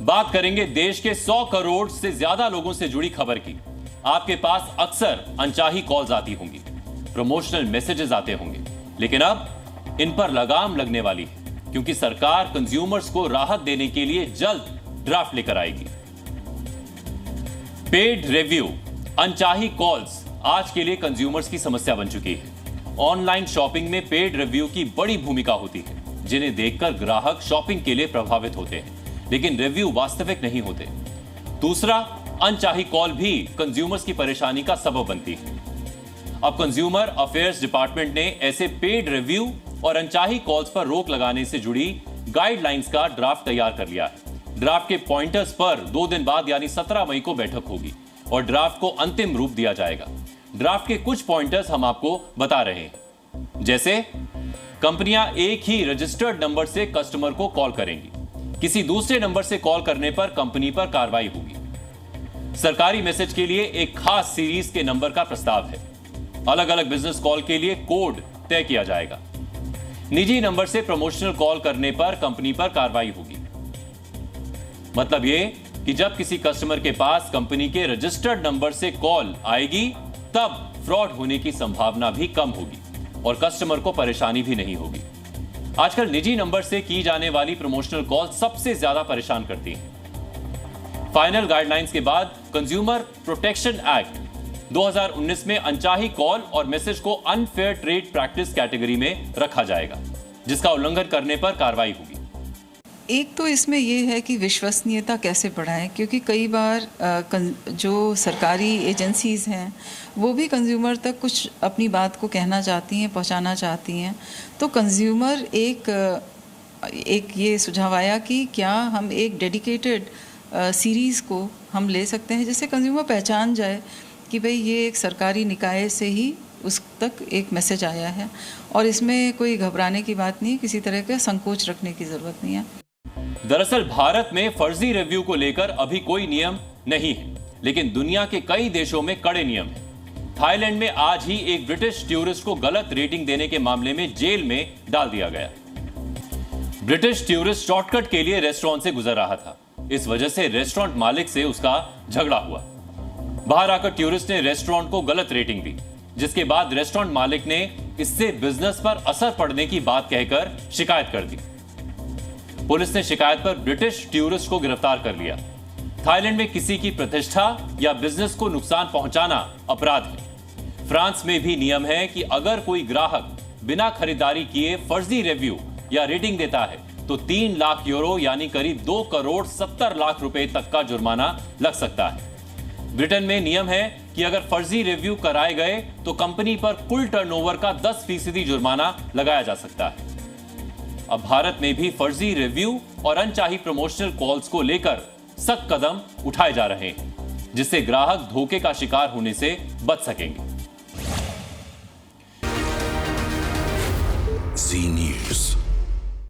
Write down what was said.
बात करेंगे देश के 100 करोड़ से ज्यादा लोगों से जुड़ी खबर की। आपके पास अक्सर अनचाही कॉल्स आती होंगी, प्रमोशनल मैसेजेस आते होंगे, लेकिन अब इन पर लगाम लगने वाली है क्योंकि सरकार कंज्यूमर्स को राहत देने के लिए जल्द ड्राफ्ट लेकर आएगी। पेड रिव्यू, अनचाही कॉल्स आज के लिए कंज्यूमर्स की समस्या बन चुकी है। ऑनलाइन शॉपिंग में पेड रिव्यू की बड़ी भूमिका होती है, जिन्हें देखकर ग्राहक शॉपिंग के लिए प्रभावित होते हैं, लेकिन रिव्यू वास्तविक नहीं होते। दूसरा, अनचाही कॉल भी कंज्यूमर्स की परेशानी का सबब बनती है। अब कंज्यूमर अफेयर्स डिपार्टमेंट ने ऐसे पेड रिव्यू और अनचाही कॉल्स पर रोक लगाने से जुड़ी गाइडलाइंस का ड्राफ्ट तैयार कर लिया है। ड्राफ्ट के पॉइंटर्स पर 2 दिन बाद यानी 17 मई को बैठक होगी और ड्राफ्ट को अंतिम रूप दिया जाएगा। ड्राफ्ट के कुछ पॉइंटर्स हम आपको बता रहे हैं, जैसे कंपनियां एक ही रजिस्टर्ड नंबर से कस्टमर को कॉल करेंगी, किसी दूसरे नंबर से कॉल करने पर कंपनी पर कार्रवाई होगी। सरकारी मैसेज के लिए एक खास सीरीज के नंबर का प्रस्ताव है। अलग अलग बिजनेस कॉल के लिए कोड तय किया जाएगा। निजी नंबर से प्रमोशनल कॉल करने पर कंपनी पर कार्रवाई होगी। मतलब यह कि जब किसी कस्टमर के पास कंपनी के रजिस्टर्ड नंबर से कॉल आएगी, तब फ्रॉड होने की संभावना भी कम होगी और कस्टमर को परेशानी भी नहीं होगी। आजकल निजी नंबर से की जाने वाली प्रमोशनल कॉल सबसे ज्यादा परेशान करती हैं। फाइनल गाइडलाइंस के बाद कंज्यूमर प्रोटेक्शन एक्ट 2019 में अनचाही कॉल और मैसेज को अनफेयर ट्रेड प्रैक्टिस कैटेगरी में रखा जाएगा, जिसका उल्लंघन करने पर कार्रवाई होगी। एक तो इसमें यह है कि विश्वसनीयता कैसे बढ़ाएं, क्योंकि कई बार जो सरकारी एजेंसीज़ हैं वो भी कंज्यूमर तक कुछ अपनी बात को कहना चाहती हैं, पहुंचाना चाहती हैं। तो कंज्यूमर एक ये सुझाव आया कि क्या हम एक डेडिकेटेड सीरीज़ को हम ले सकते हैं, जिससे कंज्यूमर पहचान जाए कि भाई ये एक सरकारी निकाय से ही उस तक एक मैसेज आया है और इसमें कोई घबराने की बात नहीं, किसी तरह का संकोच रखने की ज़रूरत नहीं है। दरअसल भारत में फर्जी रिव्यू को लेकर अभी कोई नियम नहीं है, लेकिन दुनिया के कई देशों में कड़े नियम हैं। थाईलैंड में आज ही एक ब्रिटिश टूरिस्ट को गलत रेटिंग देने के मामले में जेल में डाल दिया गया। ब्रिटिश टूरिस्ट शॉर्टकट के लिए रेस्टोरेंट से गुजर रहा था, इस वजह से रेस्टोरेंट मालिक से उसका झगड़ा हुआ। बाहर आकर टूरिस्ट ने रेस्टोरेंट को गलत रेटिंग दी, जिसके बाद रेस्टोरेंट मालिक ने इससे बिजनेस पर असर पड़ने की बात कहकर शिकायत कर दी। पुलिस ने शिकायत पर ब्रिटिश टूरिस्ट को गिरफ्तार कर लिया। थाईलैंड में किसी की प्रतिष्ठा या बिजनेस को नुकसान पहुंचाना अपराध है। फ्रांस में भी नियम है कि अगर कोई ग्राहक बिना खरीदारी किए फर्जी रिव्यू या रेटिंग देता है तो 3 लाख यूरो यानी करीब 2 करोड़ 70 लाख रुपए तक का जुर्माना लग सकता है। ब्रिटेन में नियम है कि अगर फर्जी रिव्यू कराए गए तो कंपनी पर कुल टर्नओवर का 10% जुर्माना लगाया जा सकता है। अब भारत में भी फर्जी रिव्यू और अनचाही प्रमोशनल कॉल्स को लेकर सख्त कदम उठाए जा रहे हैं, जिससे ग्राहक धोखे का शिकार होने से बच सकेंगे। जी न्यूज़।